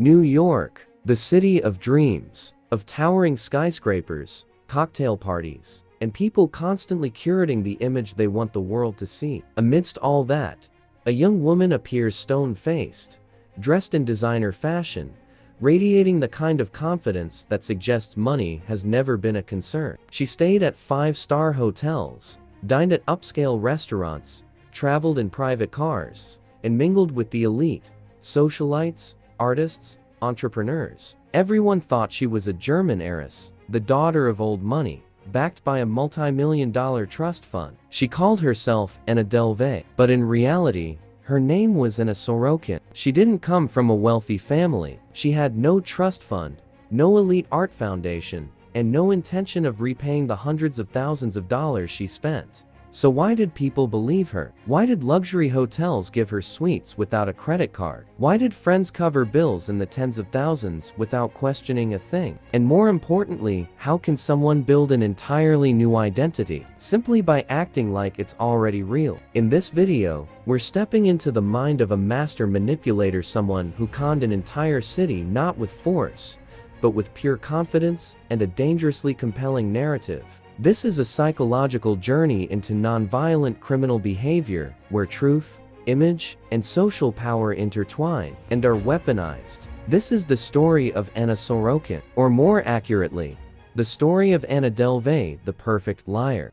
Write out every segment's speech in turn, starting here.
New York, the city of dreams, of towering skyscrapers, cocktail parties, and people constantly curating the image they want the world to see. Amidst all that, a young woman appears stone-faced, dressed in designer fashion, radiating the kind of confidence that suggests money has never been a concern. She stayed at five-star hotels, dined at upscale restaurants, traveled in private cars, and mingled with the elite, socialites, artists, entrepreneurs. Everyone thought she was a German heiress, the daughter of old money, backed by a multi-million-dollar trust fund. She called herself Anna Delvey, but in reality, her name was Anna Sorokin. She didn't come from a wealthy family. She had no trust fund, no elite art foundation, and no intention of repaying the hundreds of thousands of dollars she spent. So why did people believe her? Why did luxury hotels give her suites without a credit card? Why did friends cover bills in the tens of thousands without questioning a thing? And more importantly, how can someone build an entirely new identity simply by acting like it's already real? In this video, we're stepping into the mind of a master manipulator, someone who conned an entire city not with force, but with pure confidence and a dangerously compelling narrative. This is a psychological journey into nonviolent criminal behavior where truth, image, and social power intertwine and are weaponized. This is the story of Anna Sorokin, or more accurately, the story of Anna Delvey, the perfect liar.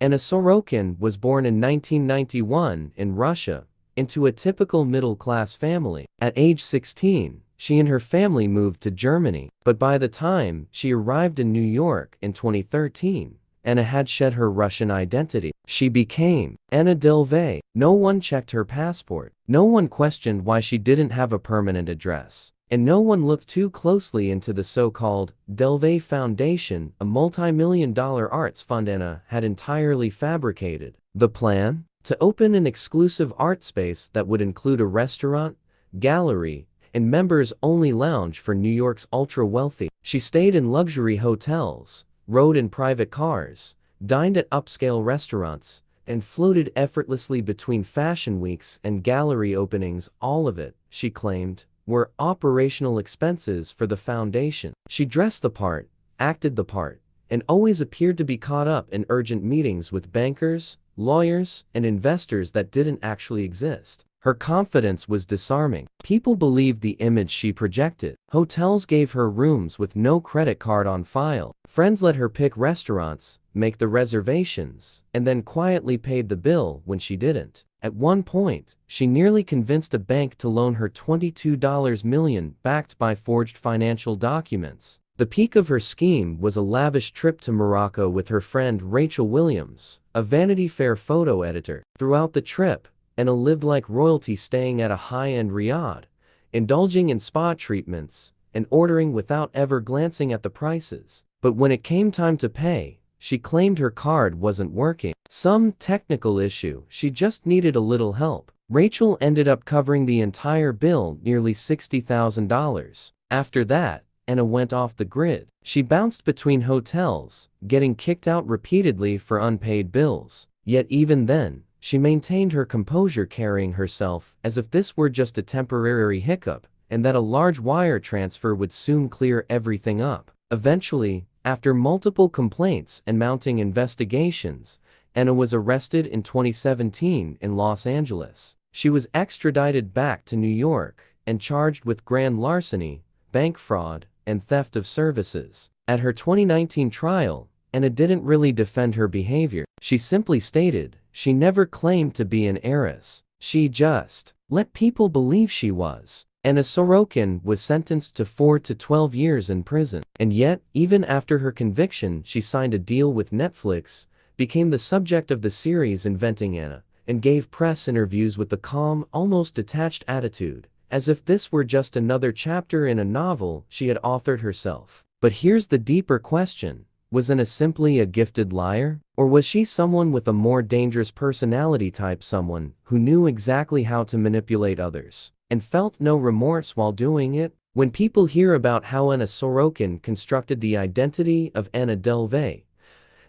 Anna Sorokin was born in 1991 in Russia, into a typical middle-class family. At age 16, she and her family moved to Germany, but by the time she arrived in New York in 2013, Anna had shed her Russian identity. She became Anna Delvey. No one checked her passport. No one questioned why she didn't have a permanent address. And no one looked too closely into the so-called Delvey Foundation, a multi-million-dollar arts fund Anna had entirely fabricated. The plan? To open an exclusive art space that would include a restaurant, gallery, and members-only lounge for New York's ultra-wealthy. She stayed in luxury hotels, rode in private cars, dined at upscale restaurants, and floated effortlessly between fashion weeks and gallery openings. All of it, she claimed, were operational expenses for the foundation. She dressed the part, acted the part, and always appeared to be caught up in urgent meetings with bankers, lawyers, and investors that didn't actually exist. Her confidence was disarming. People believed the image she projected. Hotels gave her rooms with no credit card on file. Friends let her pick restaurants, make the reservations, and then quietly paid the bill when she didn't. At one point, she nearly convinced a bank to loan her $22 million backed by forged financial documents. The peak of her scheme was a lavish trip to Morocco with her friend Rachel Williams, a Vanity Fair photo editor. Throughout the trip, Anna lived like royalty, staying at a high-end riad, indulging in spa treatments, and ordering without ever glancing at the prices. But when it came time to pay, she claimed her card wasn't working. Some technical issue, she just needed a little help. Rachel ended up covering the entire bill, nearly $60,000. After that, Anna went off the grid. She bounced between hotels, getting kicked out repeatedly for unpaid bills. Yet even then, she maintained her composure, carrying herself as if this were just a temporary hiccup, and that a large wire transfer would soon clear everything up. Eventually, after multiple complaints and mounting investigations, Anna was arrested in 2017 in Los Angeles. She was extradited back to New York and charged with grand larceny, bank fraud, and theft of services. At her 2019 trial, Anna didn't really defend her behavior. She simply stated she never claimed to be an heiress. She just let people believe she was. Anna Sorokin was sentenced to 4 to 12 years in prison. And yet, even after her conviction, she signed a deal with Netflix, became the subject of the series Inventing Anna, and gave press interviews with a calm, almost detached attitude, as if this were just another chapter in a novel she had authored herself. But here's the deeper question. Was Anna simply a gifted liar? Or was she someone with a more dangerous personality type, someone who knew exactly how to manipulate others, and felt no remorse while doing it? When people hear about how Anna Sorokin constructed the identity of Anna Delvey,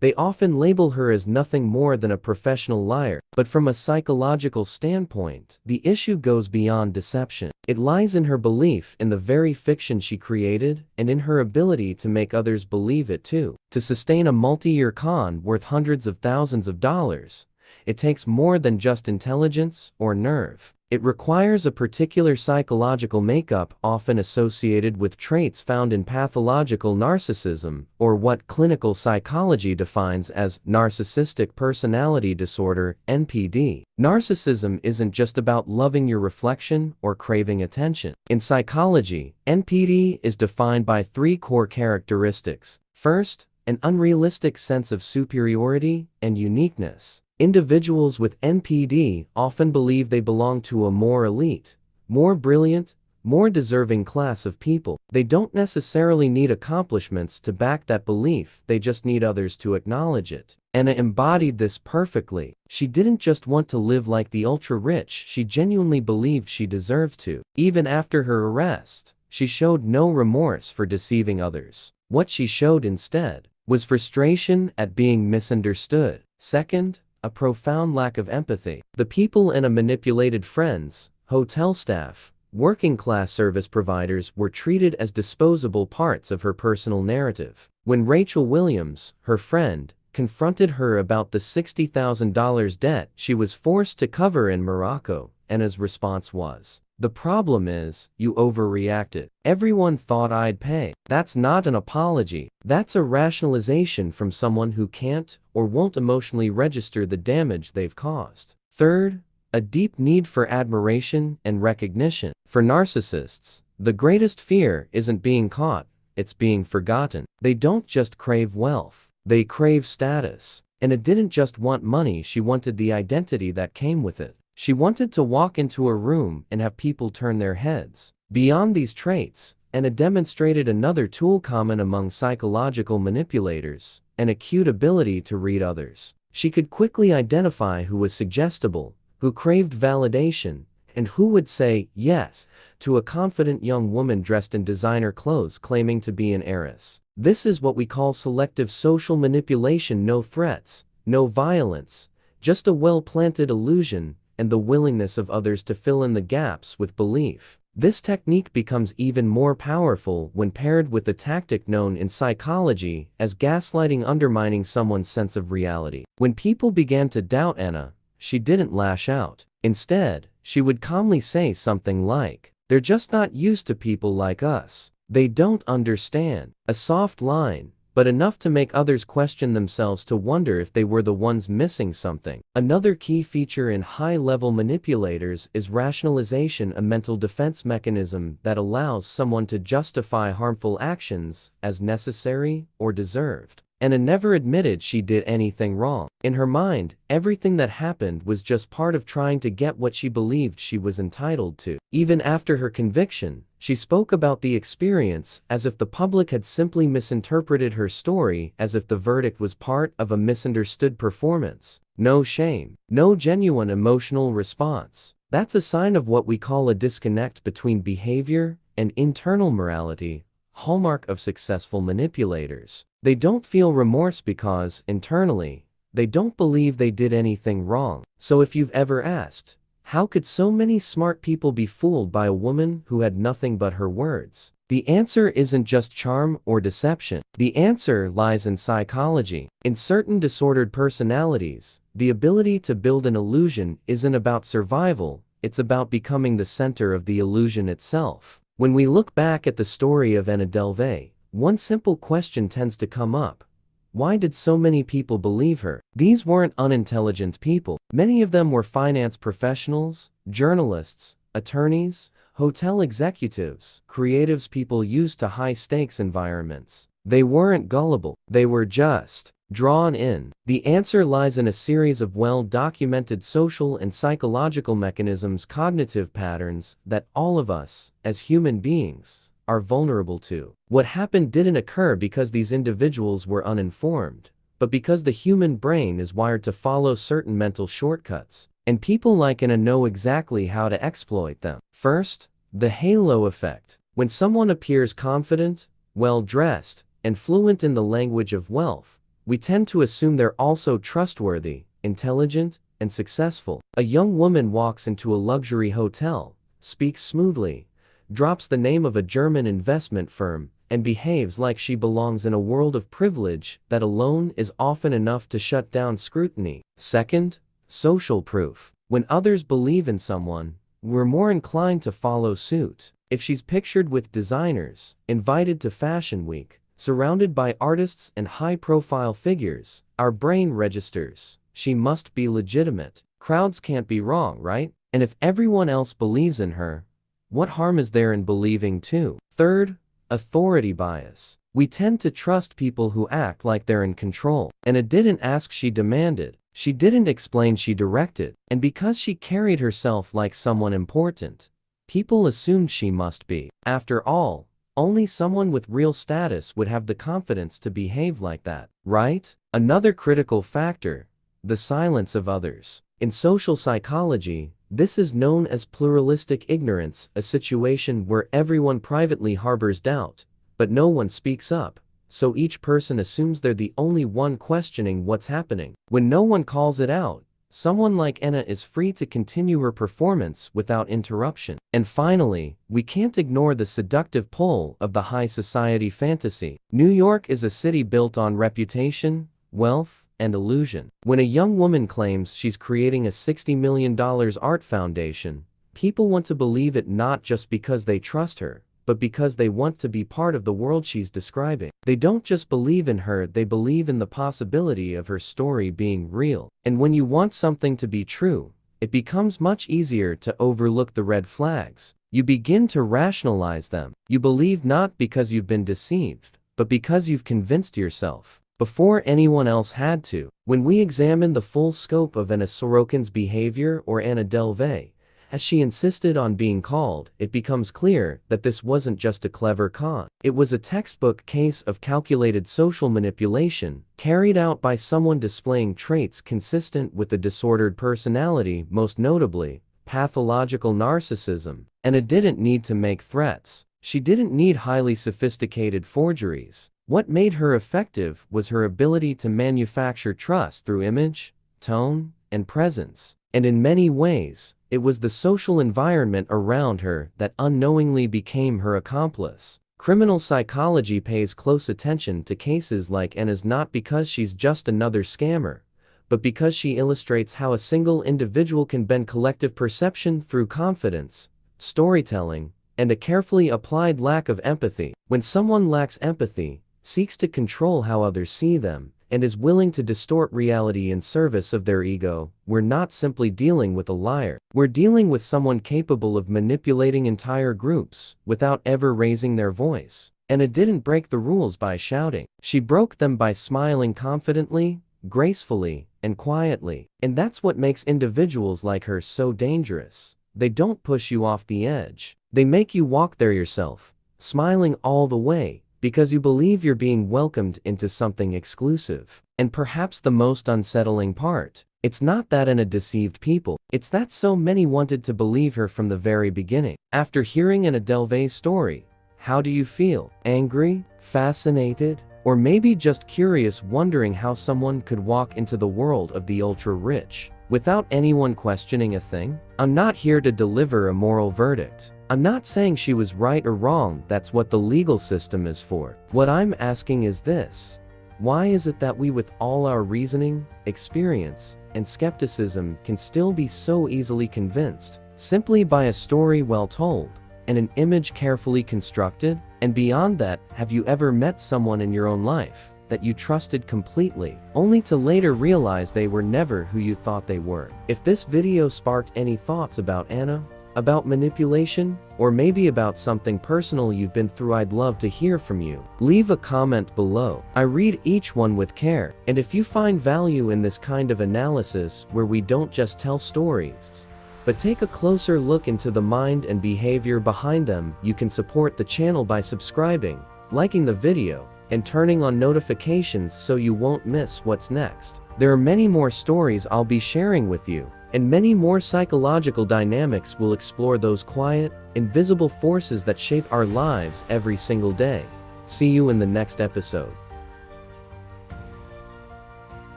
They often label her as nothing more than a professional liar. But from a psychological standpoint, the issue goes beyond deception. It lies in her belief in the very fiction she created, and in her ability to make others believe it too. To sustain a multi-year con worth hundreds of thousands of dollars, it takes more than just intelligence or nerve. It requires a particular psychological makeup often associated with traits found in pathological narcissism, or what clinical psychology defines as Narcissistic Personality Disorder, (NPD). Narcissism isn't just about loving your reflection or craving attention. In psychology, NPD is defined by three core characteristics. First, an unrealistic sense of superiority and uniqueness. Individuals with NPD often believe they belong to a more elite, more brilliant, more deserving class of people. They don't necessarily need accomplishments to back that belief, they just need others to acknowledge it. Anna embodied this perfectly. She didn't just want to live like the ultra-rich, she genuinely believed she deserved to. Even after her arrest, she showed no remorse for deceiving others. What she showed instead was frustration at being misunderstood. Second, a profound lack of empathy. The people Anna manipulated, friends, hotel staff, working-class service providers, were treated as disposable parts of her personal narrative. When Rachel Williams, her friend, confronted her about the $60,000 debt she was forced to cover in Morocco, Anna's response was, "The problem is, you overreacted. Everyone thought I'd pay." That's not an apology. That's a rationalization from someone who can't or won't emotionally register the damage they've caused. Third, a deep need for admiration and recognition. For narcissists, the greatest fear isn't being caught, it's being forgotten. They don't just crave wealth, they crave status. Anna didn't just want money, she wanted the identity that came with it. She wanted to walk into a room and have people turn their heads. Beyond these traits, Anna demonstrated another tool common among psychological manipulators: an acute ability to read others. She could quickly identify who was suggestible, who craved validation, and who would say yes to a confident young woman dressed in designer clothes claiming to be an heiress. This is what we call selective social manipulation: no threats, no violence, just a well-planted illusion and the willingness of others to fill in the gaps with belief. This technique becomes even more powerful when paired with a tactic known in psychology as gaslighting, undermining someone's sense of reality. When people began to doubt Anna, she didn't lash out. Instead, she would calmly say something like, "They're just not used to people like us. They don't understand." A soft line, but enough to make others question themselves, to wonder if they were the ones missing something. Another key feature in high-level manipulators is rationalization, a mental defense mechanism that allows someone to justify harmful actions as necessary or deserved. Anna never admitted she did anything wrong. In her mind, everything that happened was just part of trying to get what she believed she was entitled to. Even after her conviction, she spoke about the experience as if the public had simply misinterpreted her story, as if the verdict was part of a misunderstood performance. No shame, no genuine emotional response. That's a sign of what we call a disconnect between behavior and internal morality, hallmark of successful manipulators. They don't feel remorse because, internally, they don't believe they did anything wrong. So if you've ever asked, how could so many smart people be fooled by a woman who had nothing but her words? The answer isn't just charm or deception. The answer lies in psychology. In certain disordered personalities, the ability to build an illusion isn't about survival, it's about becoming the center of the illusion itself. When we look back at the story of Anna Delvey, one simple question tends to come up: why did so many people believe her? These weren't unintelligent people. Many of them were finance professionals, journalists, attorneys, hotel executives, creatives, people used to high-stakes environments. They weren't gullible, they were just drawn in. The answer lies in a series of well-documented social and psychological mechanisms, cognitive patterns, that all of us, as human beings, are vulnerable to. What happened didn't occur because these individuals were uninformed, but because the human brain is wired to follow certain mental shortcuts, and people like Anna know exactly how to exploit them. First, the halo effect. When someone appears confident, well-dressed, and fluent in the language of wealth, we tend to assume they're also trustworthy, intelligent, and successful. A young woman walks into a luxury hotel, speaks smoothly, drops the name of a German investment firm, and behaves like she belongs in a world of privilege that alone is often enough to shut down scrutiny. Second, social proof. When others believe in someone, we're more inclined to follow suit. If she's pictured with designers, invited to Fashion Week, surrounded by artists and high-profile figures, our brain registers, she must be legitimate. Crowds can't be wrong, right? And if everyone else believes in her, what harm is there in believing too? Third, authority bias. We tend to trust people who act like they're in control. Anna didn't ask, she demanded. She didn't explain, she directed. And because she carried herself like someone important, people assumed she must be. After all, only someone with real status would have the confidence to behave like that, right? Another critical factor, the silence of others. In social psychology, this is known as pluralistic ignorance, a situation where everyone privately harbors doubt, but no one speaks up, so each person assumes they're the only one questioning what's happening. When no one calls it out, someone like Anna is free to continue her performance without interruption. And finally, we can't ignore the seductive pull of the high society fantasy. New York is a city built on reputation, wealth, and illusion. When a young woman claims she's creating a $60 million art foundation, people want to believe it not just because they trust her, but because they want to be part of the world she's describing. They don't just believe in her, they believe in the possibility of her story being real. And when you want something to be true, it becomes much easier to overlook the red flags. You begin to rationalize them. You believe not because you've been deceived, but because you've convinced yourself before anyone else had to. When we examine the full scope of Anna Sorokin's behavior, or Anna Delvey, as she insisted on being called, it becomes clear that this wasn't just a clever con. It was a textbook case of calculated social manipulation, carried out by someone displaying traits consistent with a disordered personality, most notably, pathological narcissism. Anna didn't need to make threats. She didn't need highly sophisticated forgeries. What made her effective was her ability to manufacture trust through image, tone, and presence. And in many ways, it was the social environment around her that unknowingly became her accomplice. Criminal psychology pays close attention to cases like Anna's not because she's just another scammer, but because she illustrates how a single individual can bend collective perception through confidence, storytelling, and a carefully applied lack of empathy. When someone lacks empathy, seeks to control how others see them, and is willing to distort reality in service of their ego, we're not simply dealing with a liar. We're dealing with someone capable of manipulating entire groups without ever raising their voice. Anna didn't break the rules by shouting. She broke them by smiling confidently, gracefully, and quietly. And that's what makes individuals like her so dangerous. They don't push you off the edge. They make you walk there yourself, smiling all the way, because you believe you're being welcomed into something exclusive. And perhaps the most unsettling part, it's not that Anna deceived people, it's that so many wanted to believe her from the very beginning. After hearing Anna Delvey's story, how do you feel? Angry? Fascinated? Or maybe just curious, wondering how someone could walk into the world of the ultra-rich without anyone questioning a thing? I'm not here to deliver a moral verdict. I'm not saying she was right or wrong, that's what the legal system is for. What I'm asking is this: why is it that we, with all our reasoning, experience, and skepticism, can still be so easily convinced, simply by a story well told, and an image carefully constructed? And beyond that, have you ever met someone in your own life that you trusted completely, only to later realize they were never who you thought they were? If this video sparked any thoughts about Anna, about manipulation, or maybe about something personal you've been through, I'd love to hear from you. Leave a comment below. I read each one with care, and if you find value in this kind of analysis where we don't just tell stories, but take a closer look into the mind and behavior behind them, you can support the channel by subscribing, liking the video, and turning on notifications so you won't miss what's next. There are many more stories I'll be sharing with you, and many more psychological dynamics will explore those quiet, invisible forces that shape our lives every single day. See you in the next episode.